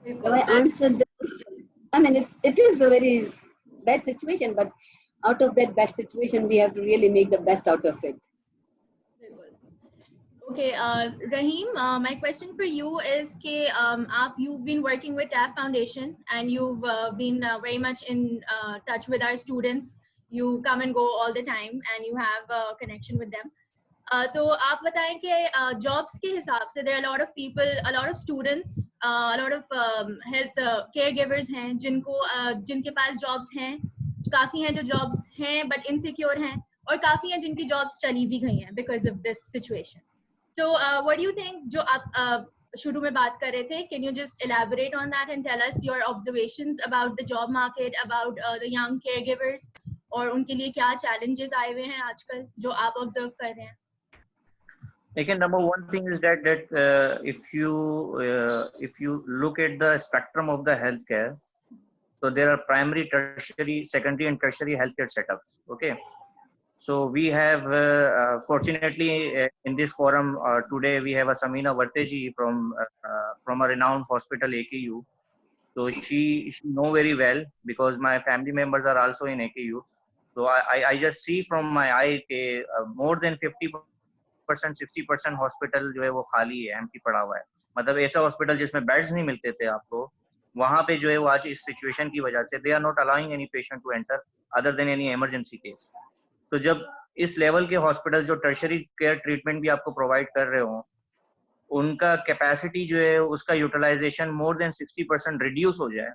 Have I answered the question? I mean, it is a very bad situation, but out of that bad situation, we have to really make the best out of it. Okay, Rahim, my question for you is you've been working with TAF Foundation and you've been very much in touch with our students. You come and go all the time and you have a connection with them. तो आप बताएं कि jobs के हिसाब से there are a lot of people, a lot of students, a lot of health caregivers हैं जिनके पास jobs हैं, काफी हैं जो jobs हैं but insecure हैं और काफी हैं जिनकी jobs चली भी गई हैं because of this situation. So what do you think? जो आप शुरू में बात कर रहे थे, can you just elaborate on that and tell us your observations about the job market, about the young caregivers और उनके लिए क्या challenges आए हुए हैं आजकल जो आप observe कर रहे हैं? Again, number one thing is that if you look at the spectrum of the healthcare, so there are primary, tertiary, secondary, and tertiary healthcare setups. Okay, so we have fortunately in this forum today we have a Samina Varteji from a renowned hospital AKU. So she know very well because my family members are also in AKU. So I just see from my eye more than 50% 60% hospital जो है वो खाली है, empty पड़ा हुआ है. मतलब ऐसा हॉस्पिटल जिसमें बेड्स नहीं मिलते थे आपको, वहां पे जो है वो आज इस सिचुएशन की वजह से they are not allowing any patient to enter other than any emergency case. तो जब इस लेवल के हॉस्पिटल जो टर्शरी केयर ट्रीटमेंट भी आपको प्रोवाइड कर रहे हो, उनका कैपेसिटी जो है उसका यूटिलाइजेशन मोर देन 60% रिड्यूस हो जाए,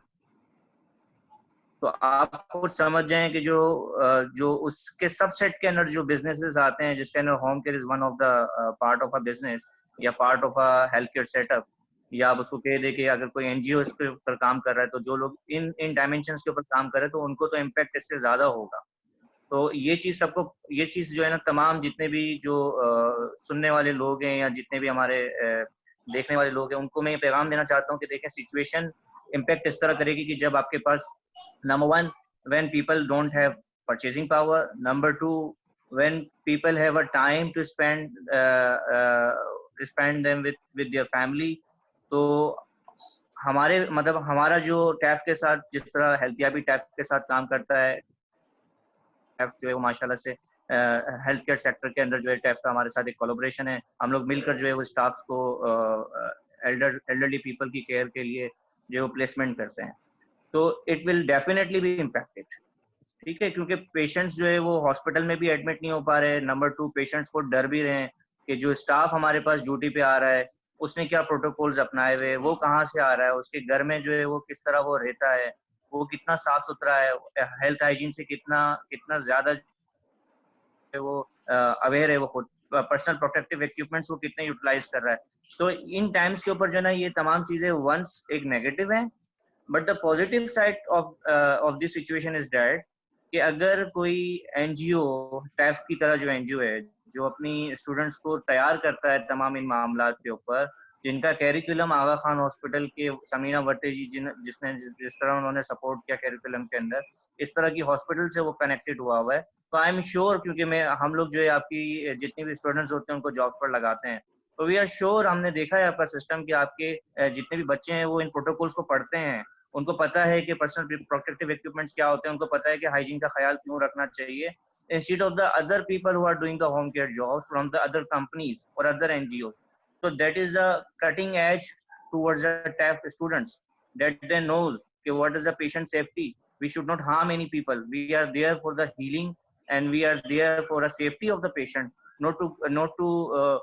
तो आप कुछ समझ जाएं कि जो उसके सबसेट के अंदर जो बिजनेसेस आते हैं जिसके अंदर home care is one of the part of a business या part of a health care setup, या आप उसको कह दे कि अगर कोई एनजीओ इसके ऊपर काम कर रहा है तो जो लोग इन डायमेंशंस के ऊपर काम कर रहे हैं तो उनको तो इम्पैक्ट इससे ज्यादा होगा. तो ये चीज जो है ना, तमाम जितने भी जो सुनने वाले लोग हैं या जितने भी हमारे देखने वाले लोग हैं, उनको मैं ये पैगाम देना चाहता हूँ कि देखें सिचुएशन इम्पैक्ट इस तरह करेगी कि जब आपके पास number one, when people don't have purchasing power. Number two, when people have a time to spend them with their family. तो हमारा जो टैफ के साथ जिस तरह हेल्थिया भी टैफ के साथ काम करता है, टैफ जो है वो माशाल्लाह से हेल्थ केयर सेक्टर के अंदर जो है टैफ का हमारे साथ एक कोलैबोरेशन है. हम लोग मिलकर जो है वो स्टाफ्स को एल्डरली पीपल की केयर के लिए जो है प्लेसमेंट करते हैं. तो it will definitely be impacted. ठीक है, क्योंकि पेशेंट्स जो है वो हॉस्पिटल में भी एडमिट नहीं हो पा रहे. नंबर टू, पेशेंट्स को डर भी रहे हैं कि जो स्टाफ हमारे पास ड्यूटी पे आ रहा है उसने क्या प्रोटोकॉल्स अपनाए हुए, वो कहाँ से आ रहा है, उसके घर में जो है वो किस तरह वो रहता है, वो कितना साफ सुथरा है, हेल्थ हाइजीन से कितना ज्यादा वो अवेयर है, वो खुद पर्सनल प्रोटेक्टिव इक्विपमेंट्स वो कितने यूटिलाइज कर रहा है. तो इन टाइम्स के ऊपर जो है ना ये तमाम चीजें वंस एक नेगेटिव है. But the positive side of this situation is that कि अगर कोई एनजीओ टैफ की तरह जो एनजीओ है जो अपनी स्टूडेंट्स को तैयार करता है तमाम इन मामलात के ऊपर, जिनका कैरिकुलम आगा खान हॉस्पिटल के समीना वर्ते जी जिस तरह उन्होंने सपोर्ट किया कैरिकुलम के अंदर, इस तरह की हॉस्पिटल से वो कनेक्टेड हुआ है. तो आई एम श्योर, क्योंकि हम लोग जो है आपकी जितने भी स्टूडेंट्स होते हैं उनको जॉब पर लगाते हैं, तो वी आर श्योर, हमने देखा है आपका सिस्टम कि आपके जितने भी बच्चे हैं वो इन प्रोटोकॉल्स को पढ़ते हैं, उनको पता है कि पर्सनल प्रोटेक्टिव इक्विपमेंट्स क्या होते हैं, उनको पता है कि हाइजीन का ख्याल क्यों रखना चाहिए. Instead of the other people who are doing the home care jobs from the other companies or other NGOs. So that is the cutting edge towards the TAF students, that they knows what is the patient safety. We should not harm any people. We are there for the healing and we are there for the safety of the patient, not to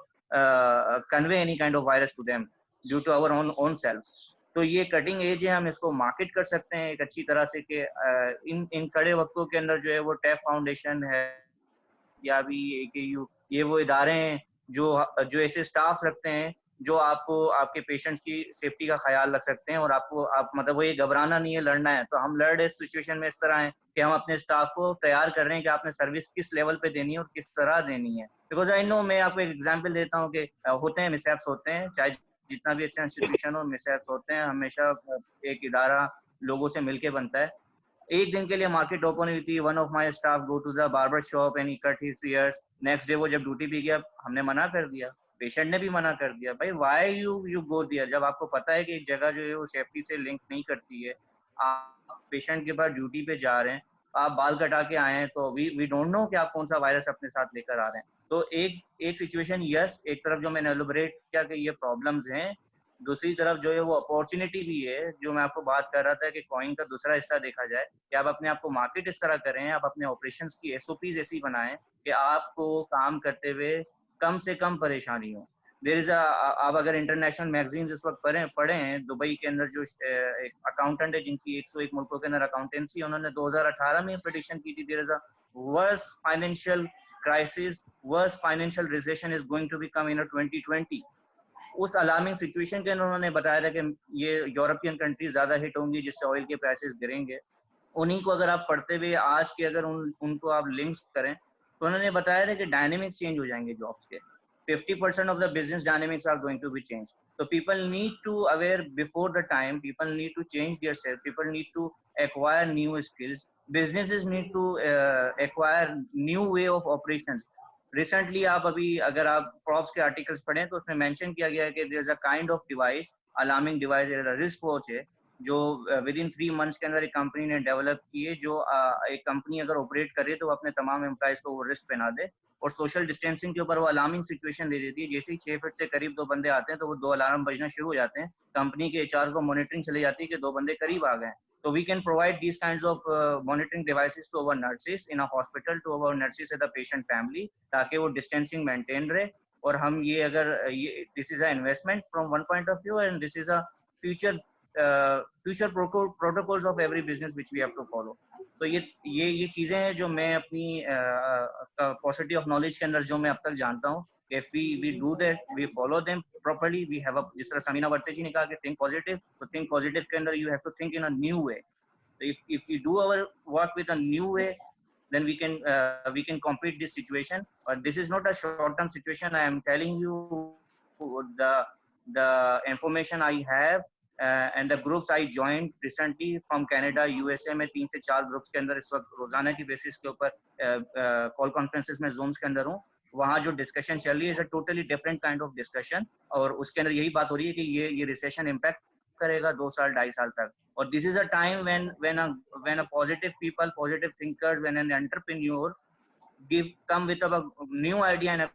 convey any kind of virus to them due to our own selves. तो ये cutting edge है, हम इसको market कर सकते हैं एक अच्छी तरह से कि इन कड़े वक्तों के अंदर जो है वो टैफ फाउंडेशन है या भी AKU, ये वो इदारे हैं जो ऐसे स्टाफ रखते हैं जो आपको आपके पेशेंट्स की सेफ्टी का ख्याल रख सकते हैं. और आप मतलब वो ये घबराना नहीं है, लड़ना है. तो हम लड़ इस सिचुएशन में इस तरह है कि हम अपने स्टाफ को तैयार कर रहे हैं कि आपने सर्विस किस लेवल पे देनी है और किस तरह देनी है. बिकॉज आई नो, मैं आपको एक एग्जाम्पल देता हूँ कि होते हैं मिसहैप्स होते हैं, चाहे जितना भी अच्छा इंस्टीट्यूशन हो, मिसहैप्स होते हैं. हमेशा एक इदारा लोगों से मिलके बनता है. एक दिन के लिए मार्केट ओपन हुई थी, one of my staff go to the barber shop and he cut his ears. Next day वो जब ड्यूटी पे गया, हमने मना कर दिया. पेशेंट ने भी मना कर दिया, भाई व्हाई यू गो देयर, जब आपको पता है कि एक जगह जो है वो सेफ्टी से लिंक नहीं करती है, आप पेशेंट के पास ड्यूटी पे जा रहे हैं, आप बाल कटा के आए हैं, तो वी डोंट नो कि आप कौन सा वायरस अपने साथ लेकर आ रहे हैं। तो एक सिचुएशन, यस, एक तरफ जो मैंने एलोबरेट किया कि ये प्रॉब्लम्स हैं, दूसरी तरफ जो है वो अपॉर्चुनिटी भी है, जो मैं आपको बात कर रहा था कि कॉइन का दूसरा हिस्सा देखा जाए कि आप अपने आप को मार्केट इस तरह करें, आप अपने ऑपरेशंस की एसओपीज ऐसी बनाएं कि आपको काम करते हुए कम से कम परेशानी हो। देयर इज आप अगर इंटरनेशनल मैगजीन्स इस वक्त पढ़े हैं, दुबई के अंदर जो एक अकाउंटेंट है जिनकी 101 मुल्कों के अंदर अकाउंटेंसी, उन्होंने 2018 में प्रेडिक्शन की थी, there is a worst financial crisis, worst financial recession is going to be come in 2020। उस अलार्मिंग सिचुएशन के अंदर उन्होंने बताया था कि ये यूरोपियन कंट्रीज ज्यादा हिट होंगी जिससे ऑयल के प्राइसेस गिरेंगे। उन्हीं को अगर आप पढ़ते हुए आज के अगर उनको आप लिंक्स करें, तो उन्होंने बताया था कि डायनेमिक्स चेंज हो जाएंगे जॉब्स के, 50% of the business dynamics are going to be changed. So people need to aware before the time, people need to change their self, people need to acquire new skills, businesses need to acquire new way of operations. Recently आप अभी अगर आप फ्रॉब्स के articles पढ़ें तो उसमें mention किया गया है कि there is a kind of device, alarming device, wrist watch है, जो विद इन 3 months के अंदर एक कंपनी ने डेवलप की है, जो एक कंपनी अगर ऑपरेट करे तो वो अपने तमाम एम्प्लॉइज को वो रिस्ट पहना दे और सोशल डिस्टेंसिंग के ऊपर वो अलार्मिंग सिचुएशन दे देती है। जैसे ही 6 फीट से करीब 2 बंदे आते हैं तो वो 2 अलार्म बजना शुरू हो जाते हैं, कंपनी के एचआर को मॉनिटरिंग चली जाती है कि 2 बंदे करीब आ गए। So we can provide these kinds of monitoring devices to our nurses in a hospital, to our nurses and the patient family, ताकि वो distancing maintain रहे। और हम ये अगर ये this is an investment from one point of view and this is a future protocols of every business which we have to follow। तो ये चीजें हैं जो मैं अपनी paucity of knowledge के अंदर जो मैं अब तक जानता हूँ, if we do that, we follow them properly, we have a, जिस तरह समीना वर्ते जी ने कहा कि think positive, तो think positive के अंदर you have to think in a new way। So if we do our work with a new way, then we can complete this situation। But this is not a short term situation, I am telling you the information I have and the groups I joined recently from Canada, USA में 3 से 4 groups के अंदर इस वक्त रोजाना की basis के ऊपर कॉल कॉन्फ्रेंसेस में जूम्स के अंदर हूँ। वहाँ जो डिस्कशन चल रही है is a totally different kind of discussion, और उसके अंदर यही बात हो रही है कि ये रिसेशन इम्पैक्ट करेगा 2 साल 2.5 साल तक। और this is a time when a positive people, positive thinkers, when an entrepreneur come with a new idea and a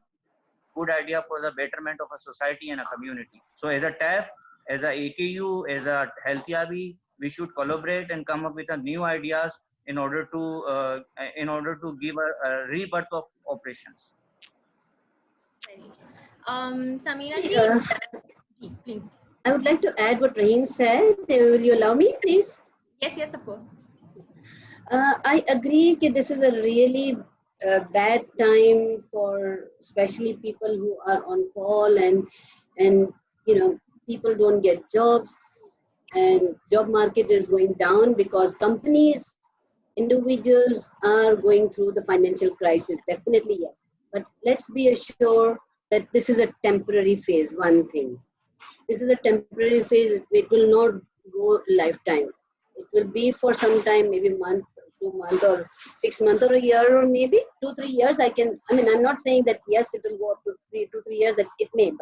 good idea for the betterment of a society and a community. So as a TAF, as a AKU, as a Healthiabi, we should collaborate and come up with a new ideas in order to give a rebirth of operations। Samina ji, please. I would like to add what Rahim said. Will you allow me, please? Yes, of course. I agree that this is a really bad time for especially people who are on call, and you know, people don't get jobs and job market is going down because companies, individuals are going through the financial crisis. Definitely, yes. But let's be assured that this is a temporary phase. One thing, this is a temporary phase. It will not go lifetime. It will be for some time, maybe month, 2 months, or 6 months, or a year, or maybe 2-3 years. I'm not saying that yes, it will go up to 2-3 years. That it may,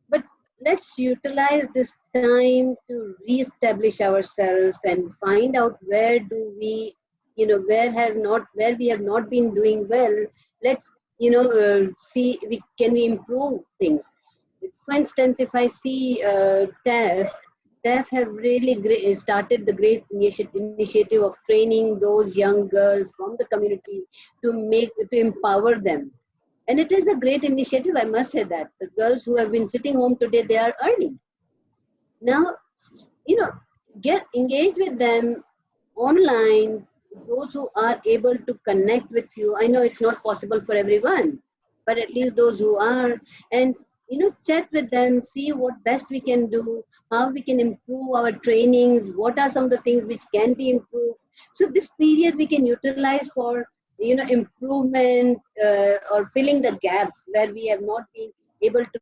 but let's utilize this time to reestablish ourselves and find out where do we, where we have not been doing well. Let's see can we improve things. For instance, if I see TAF have really started the great initiative of training those young girls from the community to empower them. And it is a great initiative, I must say that. The girls who have been sitting home today, they are earning. Now, get engaged with them online, those who are able to connect with you. I know it's not possible for everyone, but at least those who are, and chat with them, see what best we can do, how we can improve our trainings, what are some of the things which can be improved. So this period we can utilize for improvement or filling the gaps where we have not been able to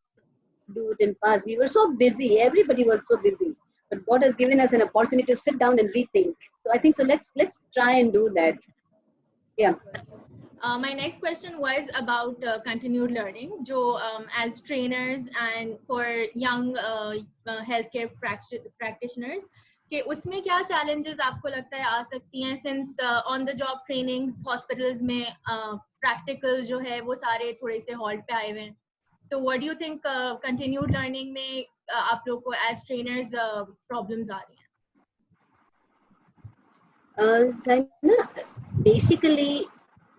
do it in past. We were so busy, everybody was so busy, but God has given us an opportunity to sit down and rethink. So I think so let's try and do that. Yeah. My next question was about continued learning. जो as trainers and for young healthcare practitioners, कि उसमें क्या challenges आपको लगता है आ सकती हैं, since on the job trainings hospitals में practical जो है वो सारे थोड़े से halt पे आए हुए हैं. तो what do you think continued learning में आप लोग को as trainers problems आ रही हैं? Zaina, basically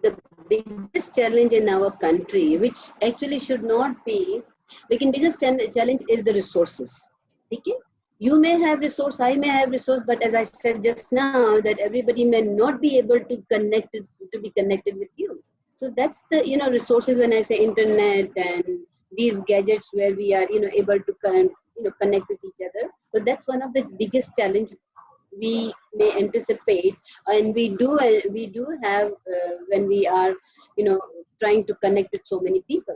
the biggest challenge in our country, which actually should not be, biggest challenge is the resources. Okay? You may have resource, I may have resource, but as I said just now, that everybody may not be able to be connected with you. So that's the resources. When I say internet and these gadgets where we are able to connect with each other. So that's one of the biggest challenge we may anticipate, and we do have when we are trying to connect with so many people.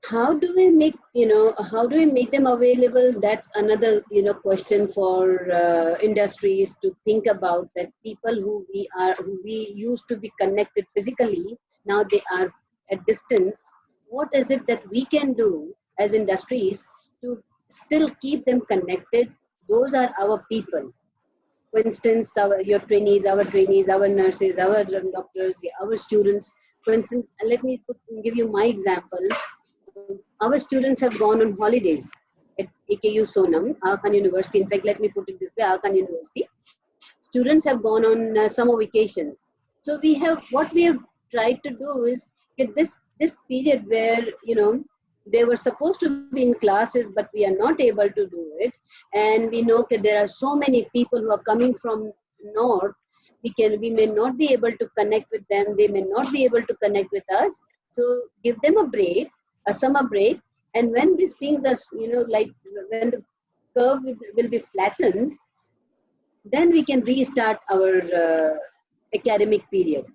How do we make them available? That's another question for industries to think about, that people who we used to be connected physically, now they are at distance. What is it that we can do as industries to still keep them connected? Those are our people. For instance, your trainees, our nurses, our doctors, our students. For instance, let me give you my example. Our students have gone on holidays at AKU Sonam, Aga Khan University. In fact, let me put it this way, Aga Khan University. Students have gone on summer vacations. So what we have tried to do is get this period where, they were supposed to be in classes, but we are not able to do it. And we know that there are so many people who are coming from north. We may not be able to connect with them. They may not be able to connect with us. So give them a break, a summer break. And when these things are, like when the curve will be flattened, then we can restart our academic period.